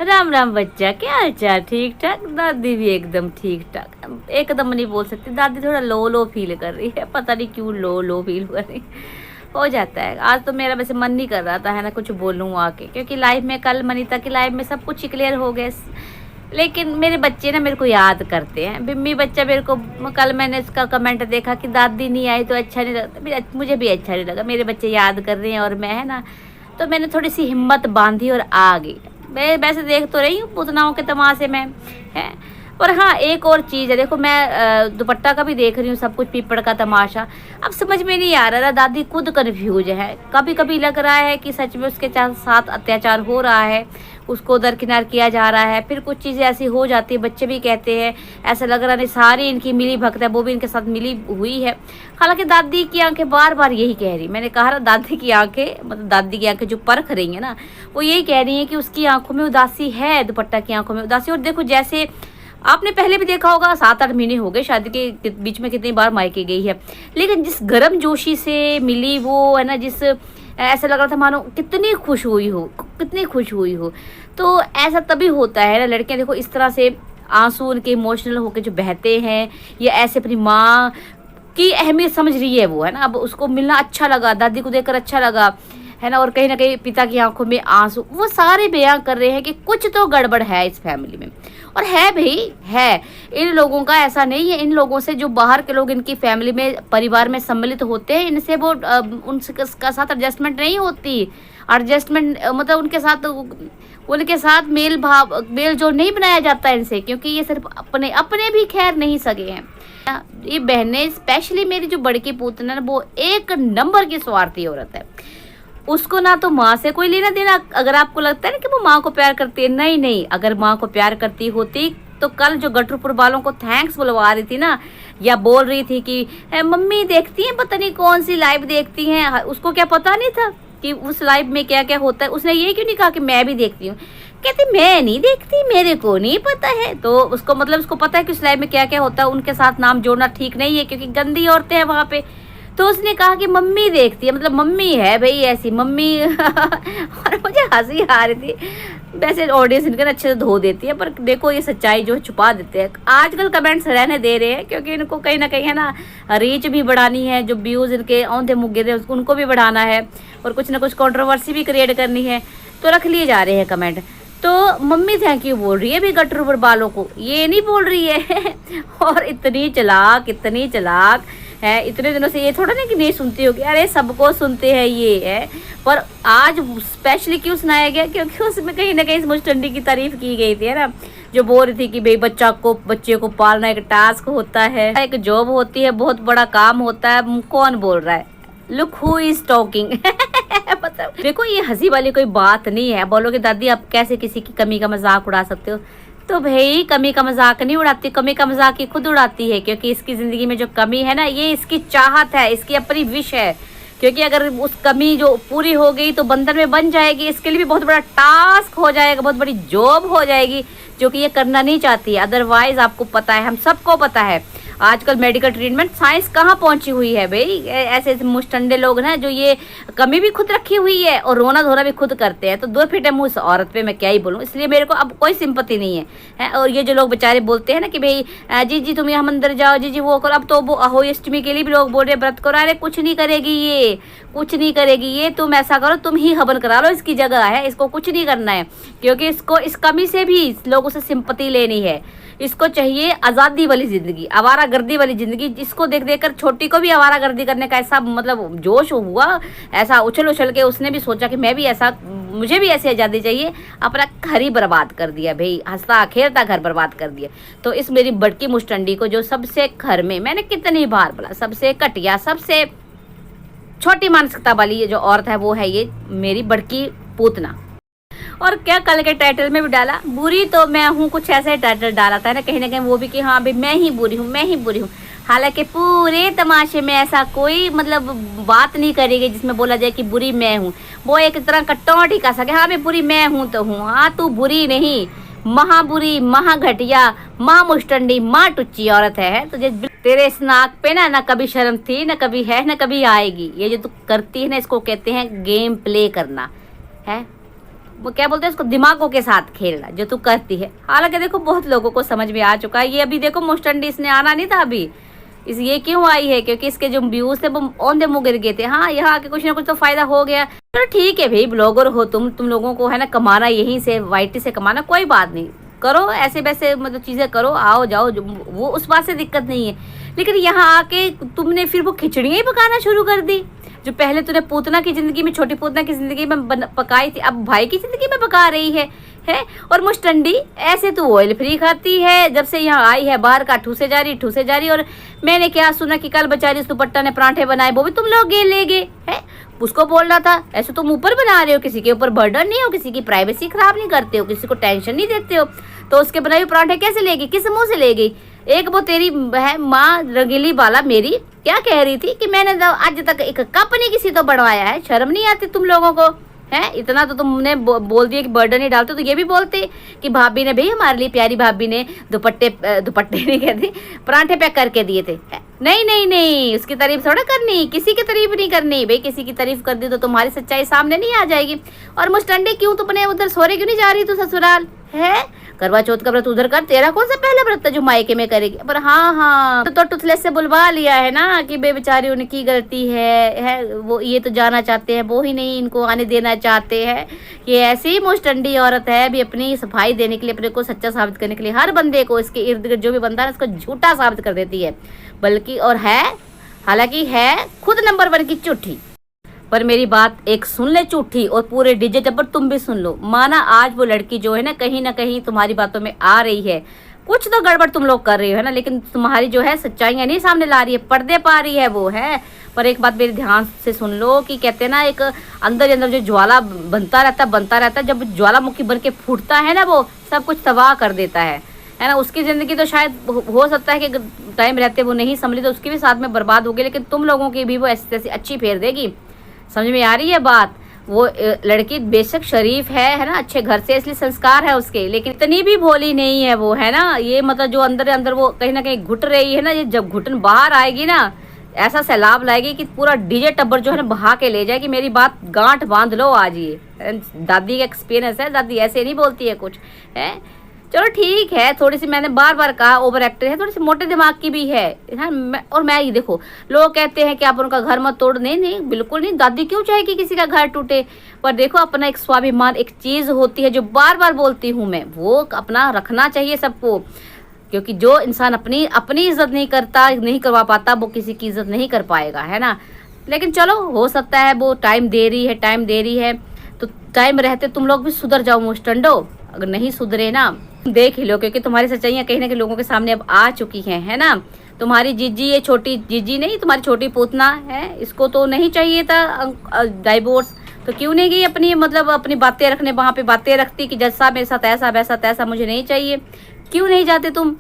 राम राम बच्चा, क्या हाल चाल? ठीक ठाक। दादी भी एकदम ठीक ठाक, एकदम नहीं बोल सकती। दादी थोड़ा लो लो फील कर रही है, पता नहीं क्यों लो लो फील कर रही हो जाता है। आज तो मेरा वैसे मन नहीं कर रहा था है ना कुछ बोलूँ आके, क्योंकि लाइफ में कल मनीता की लाइफ में सब कुछ क्लियर हो गया। लेकिन मेरे बच्चे ना मेरे को याद करते हैं। बिम्मी बच्चा मेरे को, कल मैंने इसका कमेंट देखा कि दादी नहीं आई तो अच्छा नहीं लगता। मुझे भी अच्छा नहीं लगा, मेरे बच्चे याद कर रहे हैं और मैं है ना, तो मैंने थोड़ी सी हिम्मत बांधी और आ गई। मैं वैसे देख तो रही हूँ पुतनाओं के तमाशे में है, पर हाँ एक और चीज़ है। देखो मैं दुपट्टा का भी देख रही हूँ, सब कुछ पीपड़ का तमाशा। अब समझ में नहीं आ रहा, दादी खुद कन्फ्यूज है। कभी कभी लग रहा है कि सच में उसके साथ अत्याचार हो रहा है, उसको दरकिनार किया जा रहा है। फिर कुछ चीज़ें ऐसी हो जाती है, बच्चे भी कहते हैं ऐसा लग रहा नहीं सारी इनकी मिली भगत है, वो भी इनके साथ मिली हुई है। हालांकि दादी की आंखें बार बार यही कह रही, मैंने कहा दादी की आंखें, मतलब दादी की आंखें जो परख रही है ना, वो यही कह रही है कि उसकी आंखों में उदासी है, दुपट्टा की आंखों में उदासी। और देखो जैसे आपने पहले भी देखा होगा, 7-8 महीने हो गए शादी के बीच में, कितनी बार मायके गई है, लेकिन जिस गर्म जोशी से मिली वो है ना, जिस ऐसा लग रहा था मानो कितनी खुश हुई हो, कितनी खुश हुई हो। तो ऐसा तभी होता है ना, लड़कियां देखो इस तरह से आंसू उनके इमोशनल होकर जो बहते हैं, या ऐसे अपनी माँ की अहमियत समझ रही है वो है ना। अब उसको मिलना अच्छा लगा, दादी को देखकर अच्छा लगा है ना, और कहीं ना कहीं पिता की आंखों में आंसू, वो सारे बयां कर रहे हैं कि कुछ तो गड़बड़ है इस फैमिली में। और है भाई है, इन लोगों का ऐसा नहीं है। इन लोगों से जो बाहर के लोग इनकी फैमिली में परिवार में सम्मिलित होते हैं, इनसे वो उनके साथ एडजस्टमेंट नहीं होती। एडजस्टमेंट मतलब उनके साथ मेल जो नहीं बनाया जाता इनसे, क्योंकि ये सिर्फ अपने अपने भी खैर नहीं सके हैं। ये बहनें, स्पेशली मेरी जो बड़की पुतन है, वो एक नंबर की स्वार्थी औरत है। उसको ना तो माँ से कोई लेना देना। अगर आपको लगता है ना कि वो माँ को प्यार करती है, नहीं नहीं, अगर माँ को प्यार करती होती तो कल जो गटरपुर वालों को थैंक्स बुलवा रही थी ना, या बोल रही थी कि मम्मी देखती हैं, पता नहीं कौन सी लाइव देखती हैं, उसको क्या पता नहीं था कि उस लाइव में क्या क्या होता है? उसने ये क्यों नहीं कहा कि मैं भी देखती हूँ? कहती मैं नहीं देखती, मेरे को नहीं पता है। तो उसको मतलब उसको पता है कि उस लाइव में क्या क्या होता है। उनके साथ नाम जोड़ना ठीक नहीं है, क्योंकि गंदी औरतें हैं वहाँ पे। तो उसने कहा कि मम्मी देखती है, मतलब मम्मी है भाई ऐसी मम्मी। और मुझे हंसी आ रही थी। वैसे ऑडियंस इनके अच्छे से धो देती है, पर देखो ये सच्चाई जो छुपा देते हैं। आजकल कमेंट्स रहने दे रहे हैं, क्योंकि इनको कहीं ना कहीं है ना रीच भी बढ़ानी है, जो व्यूज़ इनके औंधे मुग्गे थे उनको भी बढ़ाना है, और कुछ ना कुछ कंट्रोवर्सी भी क्रिएट करनी है, तो रख लिए जा रहे हैं कमेंट। तो मम्मी थैंक यू बोल रही है भी गटरपुर वालों को, ये नहीं बोल रही है। और इतनी चालाक है, इतने दिनों से ये थोड़ा ना कि नहीं सुनती होगी, अरे सबको सुनते हैं ये है। पर आज स्पेशली क्यों सुनाया गया? क्योंकि उसमें कहीं ना कहीं मुझटंडी की तारीफ की गई थी है ना, जो बोल रही थी कि भाई बच्चे को पालना एक टास्क होता है, एक जॉब होती है, बहुत बड़ा काम होता है। कौन बोल रहा है? Look who is talking. मतलब देखो ये हंसी वाली कोई बात नहीं है। बोलोगे दादी आप कैसे किसी की कमी का मजाक उड़ा सकते हो? तो भाई कमी का मजाक नहीं उड़ाती, कमी का मजाक ये खुद उड़ाती है, क्योंकि इसकी जिंदगी में जो कमी है ना, ये इसकी चाहत है, इसकी अपनी विश है। क्योंकि अगर उस कमी जो पूरी हो गई तो बंधन में बन जाएगी, इसके लिए भी बहुत बड़ा टास्क हो जाएगा, बहुत बड़ी जॉब हो जाएगी, जो कि ये करना नहीं चाहती है। अदरवाइज आपको पता है, हम सबको पता है आजकल मेडिकल ट्रीटमेंट साइंस कहाँ पहुंची हुई है भाई। ऐसे ऐसे मुस्टंडे लोग ना जो ये कमी भी खुद रखी हुई है और रोना धोना भी खुद करते हैं। तो दो फिटे मुंह उस औरत पे मैं क्या ही बोलूँ, इसलिए मेरे को अब कोई सिंपत्ति नहीं है। और ये जो लोग बेचारे बोलते हैं ना कि भाई जी तुम यहाँ मंदिर जाओ, जी वो करो, अब तो वो अहोई अष्टमी के लिए भी लोग बोल रहे व्रत करो। अरे कुछ नहीं करेगी ये, कुछ नहीं करेगी ये। तुम ऐसा करो, तुम ही हवन करा लो, इसकी जगह है, इसको कुछ नहीं करना है, क्योंकि इसको इस कमी से भी लोगों से सिंपत्ति लेनी है। इसको चाहिए आज़ादी वाली ज़िंदगी, आवारागर्दी वाली ज़िंदगी, जिसको देख देख कर छोटी को भी आवारागर्दी करने का ऐसा मतलब जोश हुआ, ऐसा उछल उछल के उसने भी सोचा कि मैं भी ऐसा, मुझे भी ऐसी आज़ादी चाहिए। अपना घर ही बर्बाद कर दिया भाई, हंसता खेलता घर बर्बाद कर दिया। तो इस मेरी बड़की मुस्टंडी को, जो सबसे घर में मैंने कितनी बार बोला, सबसे घटिया, सबसे छोटी मानसिकता वाली ये जो औरत है, वो है ये मेरी बड़की पूतना। और क्या कल के टाइटल में भी डाला, बुरी तो मैं हूँ, कुछ ऐसा ही टाइटल डाला था ना कहीं वो भी कि हाँ भाई मैं ही बुरी हूँ, मैं ही बुरी हूँ। हालांकि पूरे तमाशे में ऐसा कोई मतलब बात नहीं करेगी जिसमें बोला जाए कि बुरी मैं हूँ। वो एक तरह का टोंट ही कह सके, हाँ भाई बुरी मैं हूँ तो हूँ, हाँ तू बुरी नहीं, महाबुरी, महाघटिया, महामुस्टंडी, माँ टुच्ची औरत है। तो तेरे इस नाक पे ना कभी शर्म थी, ना कभी है, ना कभी आएगी। ये जो तू करती है ना, इसको कहते हैं गेम प्ले करना है। वो क्या बोलते हैं उसको, दिमागों के साथ खेलना जो तू करती है। हालांकि देखो बहुत लोगों को समझ में आ चुका है ये। अभी देखो मुस्टंडी इसने आना नहीं था अभी, इस ये क्यों आई है, क्योंकि इसके जो व्यूज थे वो औंधे मुंह गिर गए थे। हाँ यहाँ आके कुछ ना कुछ तो फायदा हो गया। चलो ठीक है भाई, ब्लॉगर हो तुम लोगों को है ना कमाना यहीं से, वाईटी से कमाना, कोई बात नहीं, करो ऐसे वैसे मतलब चीजें करो, आओ जाओ, वो उस बात से दिक्कत नहीं है। लेकिन यहाँ आके तुमने फिर वो खिचड़ियाँ ही पकाना शुरू कर दी जो पहले तूने पूतना की जिंदगी में, छोटी पूतना की जिंदगी में पकाई थी, अब भाई की जिंदगी में पका रही है। और मुस्टंडी ऐसे तो ऑयल फ्री खाती है, जब से यहाँ आई है बाहर का ठूसे जा रही। और मैंने क्या सुना कि कल बेचारी उस दुपट्टा ने परांठे बनाए, वो भी तुम लोग ले गए है। उसको बोल रहा था ऐसे तुम ऊपर बना रहे हो, किसी के ऊपर बर्डन नहीं हो, किसी की प्राइवेसी खराब नहीं करते हो, किसी को टेंशन नहीं देते हो, तो उसके बनाए हुए परांठे कैसे लेगी, किस मुंह से ले गई। एक वो तेरी है माँ रंगीली बाला मेरी क्या कह रही थी कि मैंने आज तक एक कप नहीं किसी तो बनवाया है। शर्म नहीं आती तुम लोगों को है? इतना तो तुमने बोल दिया कि बर्डन नहीं डालते, तो ये भी बोलते कि भाभी ने, भाई हमारे लिए प्यारी भाभी ने दुपट्टे नहीं कहते, परांठे पैक करके दिए थे। नहीं नहीं नहीं, उसकी तारीफ थोड़ा करनी, किसी की तारीफ नहीं करनी भाई। किसी की तारीफ कर दी तो तुम्हारी सच्चाई सामने नहीं आ जाएगी। और मुस्टंडी क्यों तुमने उधर सोरे क्यों नहीं जा रही तू ससुराल है? करवा चौथ का व्रत उधर कर, तेरा कौन सा पहला व्रत है जो मायके में करेगी। पर हाँ तो टुथलेस से बुलवा लिया है ना कि बेचारी उनकी गलती है वो ये तो जाना चाहते हैं, वो ही नहीं इनको आने देना चाहते हैं। ये ऐसी मुस्टंडी औरत है भी अपनी सफाई देने के लिए, अपने को सच्चा साबित करने के लिए हर बंदे को, इसके इर्द गिर्द जो भी बंदा है उसको झूठा साबित कर देती है। बल्कि और है, हालांकि है खुद नंबर 1 की झूठी। पर मेरी बात एक सुन ले झूठी, और पूरे डीजे टब्बर तुम भी सुन लो। माना आज वो लड़की जो है ना कहीं तुम्हारी बातों में आ रही है, कुछ तो गड़बड़ तुम लोग कर रही हो है ना, लेकिन तुम्हारी जो है सच्चाइयां नहीं सामने ला रही है, पर्दे पा रही है वो है। पर एक बात मेरे ध्यान से सुन लो कि कहते हैं ना एक अंदर अंदर जो ज्वाला बनता रहता है, जब ज्वालामुखी बन के फूटता है ना वो सब कुछ तबाह कर देता है ना। उसकी जिंदगी तो शायद हो सकता है कि टाइम रहते वो नहीं संभली तो उसकी भी साथ में बर्बाद होगी, लेकिन तुम लोगों की भी वो ऐसी तैसी अच्छी फेर देगी। समझ में आ रही है बात? वो लड़की बेशक शरीफ है ना, अच्छे घर से, इसलिए संस्कार है उसके, लेकिन इतनी भी भोली नहीं है वो है ना। ये मतलब जो अंदर अंदर वो कहीं ना कहीं घुट रही है ना, ये जब घुटन बाहर आएगी ना ऐसा सैलाब लाएगी कि पूरा डीजे टब्बर जो है ना बहा के ले जाएगी। मेरी बात गांठ बांध लो आज। ये दादी का एक्सपीरियंस है, दादी ऐसे नहीं बोलती है कुछ है। चलो ठीक है, थोड़ी सी मैंने बार बार कहा ओवर एक्टर है, थोड़ी सी मोटे दिमाग की भी है। और मैं ये देखो, लोग कहते हैं कि आप उनका घर मत तोड़, नहीं बिल्कुल नहीं। दादी क्यों चाहेगी किसी का घर टूटे? पर देखो अपना एक स्वाभिमान एक चीज होती है जो बार बार बोलती हूँ मैं, वो अपना रखना चाहिए सबको। क्योंकि जो इंसान अपनी इज्जत नहीं करवा पाता वो किसी की इज्जत नहीं कर पाएगा है ना। लेकिन चलो हो सकता है वो टाइम दे रही है तो टाइम रहते तुम लोग भी सुधर जाओ मुस्टंडो। अगर नहीं सुधरे ना देख ही लो, क्योंकि तुम्हारी सच्चाइयाँ कहीं ना कहीं लोगों के सामने अब आ चुकी हैं है ना। तुम्हारी जीजी, ये छोटी जीजी नहीं, तुम्हारी छोटी पूतना है, इसको तो नहीं चाहिए था डाइवोर्स, तो क्यों नहीं गई अपनी बातें रखने, वहाँ पे बातें रखती कि जैसा मेरे साथ ऐसा वैसा तैसा मुझे नहीं चाहिए। क्यों नहीं जाते तुम?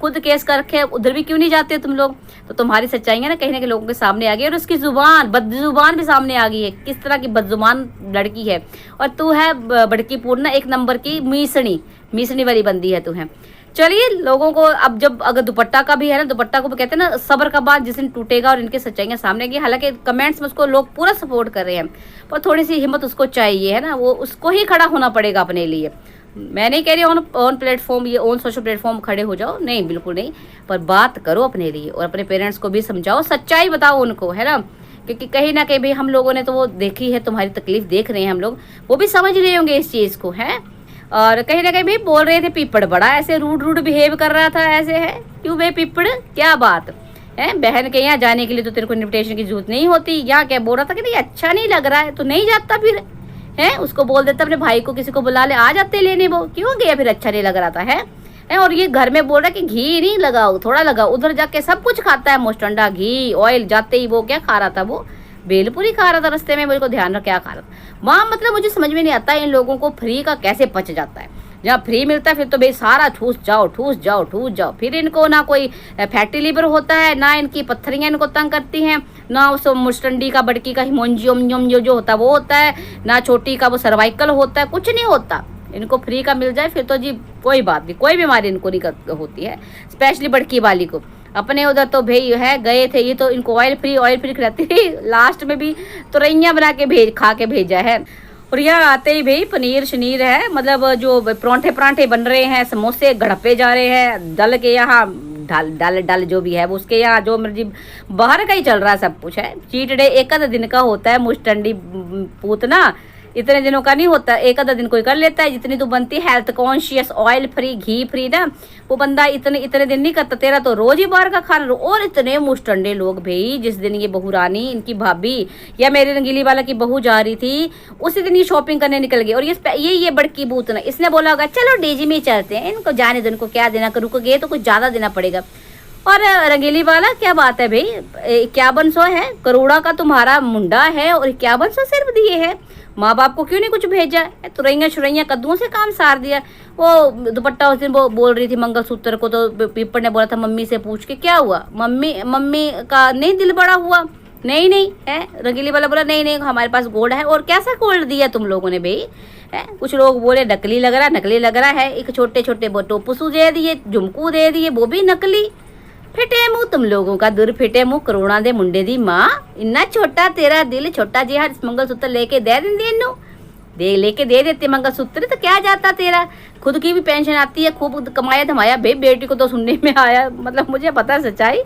खुद केस कर रखे उधर भी क्यों नहीं जाते तुम लोग? तो तुम्हारी सच्चाइयाँ ना कहीं लोगों के सामने आ गई, और उसकी बदजुबान भी सामने आ गई है, किस तरह की बदजुबान लड़की है। और तू है बड़की पूर्णा, एक नंबर की मीसनी वाली बंदी है तू है। चलिए लोगों को अब अगर दुपट्टा का भी है ना, दुपट्टा को कहते हैं ना सब्र का बात जिस दिन टूटेगा और इनकी सच्चाइयाँ सामने आएगी। हालांकि कमेंट्स में उसको लोग पूरा सपोर्ट कर रहे हैं, पर थोड़ी सी हिम्मत उसको चाहिए है ना, वो उसको ही खड़ा होना पड़ेगा अपने लिए। मैं नहीं कह रही ऑन प्लेटफॉर्म, ये ऑन सोशल प्लेटफॉर्म खड़े हो जाओ, नहीं बिल्कुल नहीं, पर बात करो अपने लिए और अपने पेरेंट्स को भी समझाओ, सच्चाई बताओ उनको है ना। क्योंकि कहीं ना कहीं भी हम लोगों ने तो वो देखी है, तुम्हारी तकलीफ देख रहे हैं हम लोग, वो भी समझ रहे होंगे इस चीज़ को है। और कहीं ना कहीं भी बोल रहे थे पिपड़ बड़ा ऐसे रूड बिहेव कर रहा था, ऐसे है क्यों बे पिपड़, क्या बात है? बहन के यहाँ जाने के लिए तो तेरे को इन्विटेशन की जरूरत नहीं होती। यहाँ क्या बोल रहा था कि नहीं अच्छा नहीं लग रहा है तो नहीं जाता, फिर है उसको बोल देता अपने भाई को किसी को बुला ले, आ जाते लेने, वो क्यों गया फिर अच्छा नहीं लग रहा था है। और ये घर में बोल रहा है कि घी नहीं लगाओ, थोड़ा लगाओ, उधर जाके सब कुछ खाता है मुस्टंडा, घी ऑयल। जाते ही वो क्या खा रहा था, वो बेलपूरी खा रहा था रास्ते में, मुझे ध्यान रख क्या खा रहा था वहाँ। मतलब मुझे समझ में नहीं आता इन लोगों को फ्री का कैसे पच जाता है। जहाँ फ्री मिलता है फिर तो भाई सारा ठूस जाओ। फिर इनको ना कोई फैटी लीवर होता है, ना इनकी पत्थरियाँ इनको तंग करती हैं, ना उस मुस्टंडी का बड़की का हिमोंजियम जो होता है वो होता है, ना छोटी का वो सर्वाइकल होता है, कुछ नहीं होता। इनको फ्री का मिल जाए फिर तो जी कोई बात नहीं, कोई बीमारी इनको नहीं होती है, स्पेशली बड़की वाली को। अपने उधर तो भाई है गए थे ये तो इनको ऑयल फ्री खिलाती थी, लास्ट में भी तुरैया बना के खा के भेजा है। और यहाँ आते ही भाई पनीर शनीर है, मतलब जो परांठे परांठे बन रहे हैं, समोसे गड़पे जा रहे हैं, डल के यहाँ डल डल डल जो भी है वो उसके यहाँ जो मर्जी बाहर का ही चल रहा है, सब कुछ है। चीट डे एक आधा दिन का होता है, मुस्टंडी पूतना इतने दिनों का नहीं होता, एक आधा दिन कोई कर लेता है। जितनी तो बनती है हेल्थ कॉन्शियस ऑयल फ्री घी फ्री ना, वो बंदा इतने इतने दिन नहीं करता। तेरा तो रोज ही बाहर का खाना। और इतने मुस्टंडे लोग भाई, जिस दिन ये बहू रानी इनकी भाभी या मेरे रंगीली वाला की बहू जा रही थी, उसी दिन ये शॉपिंग करने निकल गई। और ये बड़की बूत ना, इसने बोला होगा चलो डीजी में चलते हैं, इनको जाने दो, इनको क्या देना, रुकोगे तो कुछ ज्यादा देना पड़ेगा। और रंगीली वाला क्या बात है भाई, 5100 है, करोड़ा का तुम्हारा मुंडा है और 5100 सिर्फ दिए है, माँ बाप को क्यों नहीं कुछ भेजा? तुरैया शुरैया कद्दुओं से काम सार दिया। वो दुपट्टा उस दिन वो बोल रही थी मंगलसूत्र को, तो पीपड़ ने बोला था मम्मी से पूछ के क्या हुआ, मम्मी का नहीं दिल बड़ा हुआ? नहीं है। रंगीली वाला बोला नहीं हमारे पास गोल्ड है। और कैसा गोल्ड दिया तुम लोगों ने भाई? है कुछ लोग बोले नकली लग रहा है। एक छोटे छोटे टोपुसू दे दिए, झुमकू दे दिए, वो भी नकली। फिटे मुंह तुम लोगों का, दूर फिटे मुंह करोड़ा दे मुंडे दी माँ, इन्ना छोटा तेरा दिल, छोटा जी हर मंगलसूत्र लेके दे देंगे, लेके दे देते मंगलसूत्र, तो क्या जाता तेरा? खुद की भी पेंशन आती है, खूब कमाया धमाया भाई। बेटी को तो सुनने में आया, मतलब मुझे पता है सच्चाई,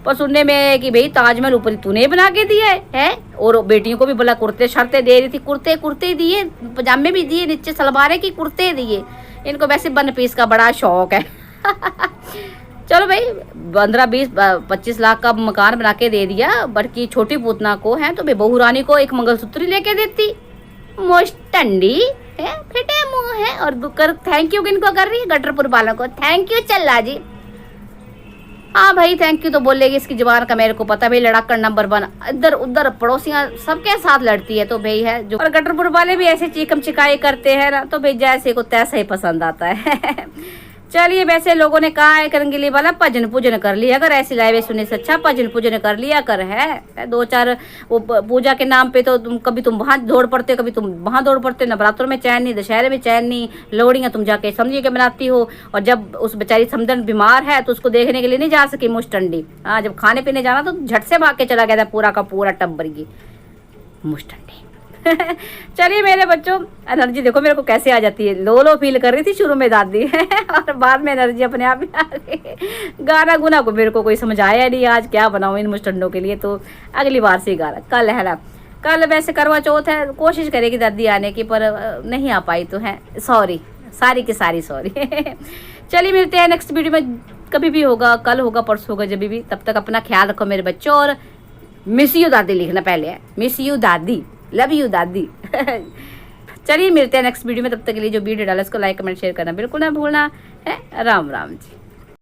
पर सुनने में है कि भाई ताजमहल ऊपर तूने बना के दिया है। और बेटियों को भी बोला कुर्ते शर्ते दे रही थी, कुर्ते दिए, पजामे भी दिए, नीचे सलवारे की कुर्ते दिए। इनको वैसे 1 पीस का बड़ा शौक है। चलो भाई 15-20-25 लाख का मकान बना के दे दिया। बड़की छोटी पूतना को है तो भाई बहू रानी को एक मंगलसूत्र लेके देती। मोस्टंडी है, फिटे मुंह है। और कर थैंक यू किनको कर रही है? गटरपुर वालों को थैंक यू चल्ला जी। हाँ भाई थैंक यू तो बोलेगी, इसकी जुबान का मेरे को पता। भाई लड़ाकड़ नंबर 1, इधर उधर पड़ोसियां सबके साथ लड़ती है, तो भाई है जो। और गटरपुर वाले भी ऐसे चीकम चिकाई करते हैं ना, तो भाई जैसे को तैसा ही पसंद आता है। चलिए वैसे लोगों ने कहा है रंगीली वाला भजन पूजन कर लिया, अगर ऐसी लाइव सुनने से अच्छा भजन पूजन कर लिया कर है। 2-4 वो पूजा के नाम पे तो कभी तुम वहाँ दौड़ पड़ते, कभी तुम वहाँ दौड़ पड़ते। नवरात्रों में चैन नहीं, दशहरे में चैन नहीं, लोहड़ियाँ तुम जाके समझिए के बनाती हो। और जब उस बेचारी समदन बीमार है तो उसको देखने के लिए नहीं जा सकी मुस्टंडी। हाँ जब खाने पीने जाना तो झट से भाग के चला गया था, पूरा का पूरा टब्बर की मुस्टंडी। चलिए मेरे बच्चों, एनर्जी देखो मेरे को कैसे आ जाती है। लो फील कर रही थी शुरू में दादी और बाद में एनर्जी अपने आप ही आ गई। गाना गुना को मेरे को कोई समझ आया नहीं, आज क्या बनाऊं इन मुस्टंडों के लिए, तो अगली बार से गाना कल है ना। कल वैसे करवा चौथ है, कोशिश करेगी दादी आने की, पर नहीं आ पाई तो है सॉरी, सारी की सारी सॉरी। चलिए मिलते हैं नेक्स्ट वीडियो में, कभी भी होगा, कल होगा परसों होगा, जब भी। तब तक अपना ख्याल रखो मेरे बच्चों, और मिस यू दादी लिखना पहले है, मिस यू दादी, लव यू दादी। चलिए मिलते हैं नेक्स्ट वीडियो में, तब तक के लिए जो वीडियो डाला उसको लाइक कमेंट शेयर करना बिल्कुल ना भूलना है। राम राम जी।